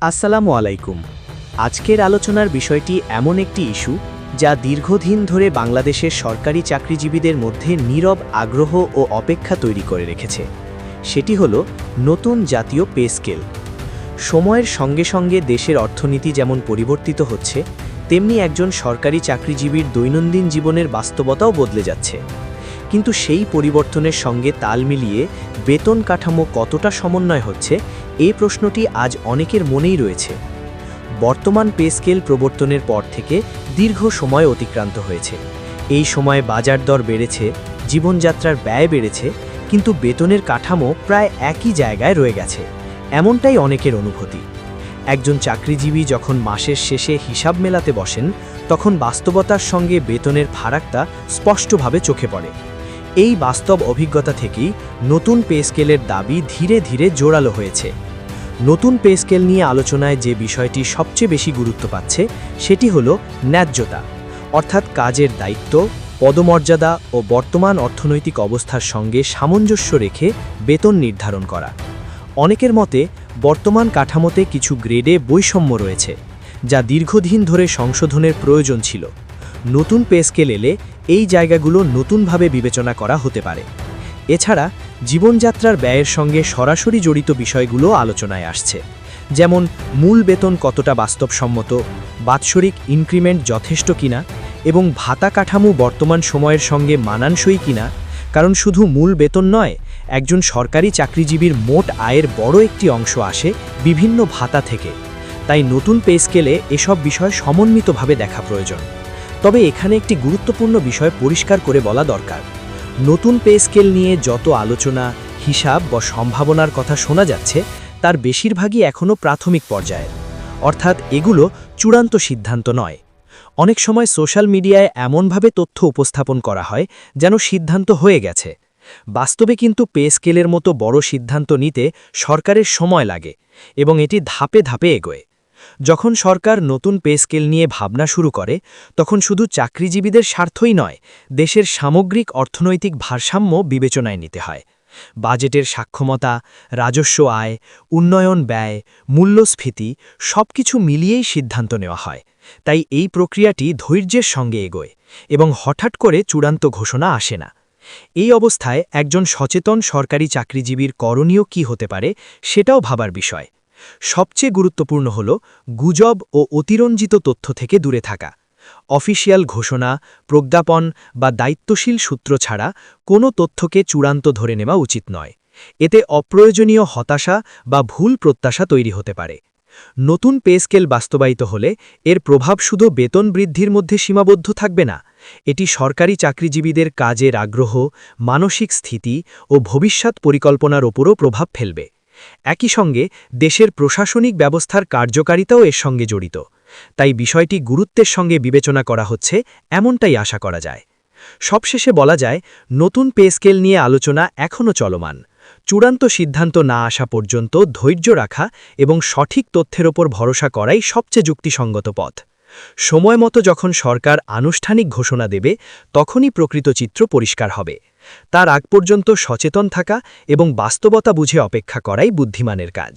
আসসালামু আলাইকুম। আজকের আলোচনার বিষয়টি এমন একটি ইস্যু যা দীর্ঘদিন ধরে বাংলাদেশের সরকারি চাকরিজীবীদের মধ্যে নীরব আগ্রহ ও অপেক্ষা তৈরি করে রেখেছে। সেটি হল নতুন জাতীয় পে স্কেল। সময়ের সঙ্গে সঙ্গে দেশের অর্থনীতি যেমন পরিবর্তিত হচ্ছে, তেমনি একজন সরকারি চাকরিজীবীর দৈনন্দিন জীবনের বাস্তবতাও বদলে যাচ্ছে। কিন্তু সেই পরিবর্তনের সঙ্গে তাল মিলিয়ে বেতন কাঠামো কতটা সমন্বয় হচ্ছে, এই প্রশ্নটি আজ অনেকের মনেই রয়েছে। বর্তমান পে স্কেল প্রবর্তনের পর থেকে দীর্ঘ সময় অতিক্রান্ত হয়েছে। এই সময়ে বাজার দর বেড়েছে, জীবনযাত্রার ব্যয় বেড়েছে, কিন্তু বেতনের কাঠামো প্রায় একই জায়গায় রয়ে গেছে, এমনটাই অনেকের অনুভূতি। একজন চাকরিজীবী যখন মাসের শেষে হিসাব মেলাতে বসেন, তখন বাস্তবতার সঙ্গে বেতনের ফারাকটা স্পষ্টভাবে চোখে পড়ে। এই বাস্তব অভিজ্ঞতা থেকেই নতুন পে স্কেলের দাবি ধীরে ধীরে জোরালো হয়েছে। নতুন পে স্কেল নিয়ে আলোচনায় যে বিষয়টি সবচেয়ে বেশি গুরুত্ব পাচ্ছে, সেটি হল ন্যায্যতা, অর্থাৎ কাজের দায়িত্ব, পদমর্যাদা ও বর্তমান অর্থনৈতিক অবস্থার সঙ্গে সামঞ্জস্য রেখে বেতন নির্ধারণ করা। অনেকের মতে বর্তমান কাঠামোতে কিছু গ্রেডে বৈষম্য রয়েছে, যা দীর্ঘদিন ধরে সংশোধনের প্রয়োজন ছিল। নতুন পে স্কেল এলে এই জায়গাগুলো নতুনভাবে বিবেচনা করা হতে পারে। এছাড়া জীবনযাত্রার ব্যয়ের সঙ্গে সরাসরি জড়িত বিষয়গুলো আলোচনায় আসছে, যেমন মূল বেতন কতটা বাস্তবসম্মত, বাৎসরিক ইনক্রিমেন্ট যথেষ্ট কিনা এবং ভাতা কাঠামো বর্তমান সময়ের সঙ্গে মানানসই কিনা। কারণ শুধু মূল বেতন নয়, একজন সরকারি চাকরিজীবীর মোট আয়ের বড় একটি অংশ আসে বিভিন্ন ভাতা থেকে। তাই নতুন পে স্কেলে এসব বিষয় সমন্বিতভাবে দেখা প্রয়োজন। তবে এখানে একটি গুরুত্বপূর্ণ বিষয় পরিষ্কার করে বলা দরকার। নতুন পে স্কেল নিয়ে যত আলোচনা, হিসাব বা সম্ভাবনার কথা শোনা যাচ্ছে, তার বেশিরভাগই এখনও প্রাথমিক পর্যায়ের, অর্থাৎ এগুলো চূড়ান্ত সিদ্ধান্ত নয়। অনেক সময় সোশ্যাল মিডিয়ায় এমনভাবে তথ্য উপস্থাপন করা হয় যেন সিদ্ধান্ত হয়ে গেছে। বাস্তবে কিন্তু পে স্কেলের মতো বড় সিদ্ধান্ত নিতে সরকারের সময় লাগে এবং এটি ধাপে ধাপে এগোয়। যখন সরকার নতুন পে স্কেল নিয়ে ভাবনা শুরু করে, তখন শুধু চাকরিজীবীদের স্বার্থই নয়, দেশের সামগ্রিক অর্থনৈতিক ভারসাম্য বিবেচনায় নিতে হয়। বাজেটের সক্ষমতা, রাজস্ব আয়, উন্নয়ন ব্যয়, মূল্যস্ফীতি সবকিছু মিলিয়েই সিদ্ধান্ত নেওয়া হয়। তাই এই প্রক্রিয়াটি ধৈর্যের সঙ্গে এগোয় এবং হঠাৎ করে চূড়ান্ত ঘোষণা আসে না। এই অবস্থায় একজন সচেতন সরকারি চাকরিজীবীর করণীয় কী হতে পারে, সেটাও ভাবার বিষয়। সবচেয়ে গুরুত্বপূর্ণ হল গুজব ও অতিরঞ্জিত তথ্য থেকে দূরে থাকা। অফিসিয়াল ঘোষণা, প্রজ্ঞাপন বা দায়িত্বশীল সূত্র ছাড়া কোনো তথ্যকে চূড়ান্ত ধরে নেওয়া উচিত নয়। এতে অপ্রয়োজনীয় হতাশা বা ভুল প্রত্যাশা তৈরি হতে পারে। নতুন পে স্কেল বাস্তবায়িত হলে এর প্রভাব শুধু বেতন বৃদ্ধির মধ্যে সীমাবদ্ধ থাকবে না, এটি সরকারি চাকরিজীবীদের কাজের আগ্রহ, মানসিক স্থিতি ও ভবিষ্যৎ পরিকল্পনার ওপরও প্রভাব ফেলবে। একই সঙ্গে দেশের প্রশাসনিক ব্যবস্থার কার্যকারিতাও এর সঙ্গে জড়িত। তাই বিষয়টি গুরুত্বের সঙ্গে বিবেচনা করা হচ্ছে, এমনটাই আশা করা যায়। সবশেষে বলা যায়, নতুন পে স্কেল নিয়ে আলোচনা এখনও চলমান। চূড়ান্ত সিদ্ধান্ত না আসা পর্যন্ত ধৈর্য রাখা এবং সঠিক তথ্যের ওপর ভরসা করাই সবচেয়ে যুক্তিসঙ্গত পথ। সময় মতো যখন সরকার আনুষ্ঠানিক ঘোষণা দেবে, তখনই প্রকৃত চিত্র পরিষ্কার হবে। তার আগ পর্যন্ত সচেতন থাকা এবং বাস্তবতা বুঝে অপেক্ষা করাই বুদ্ধিমানের কাজ।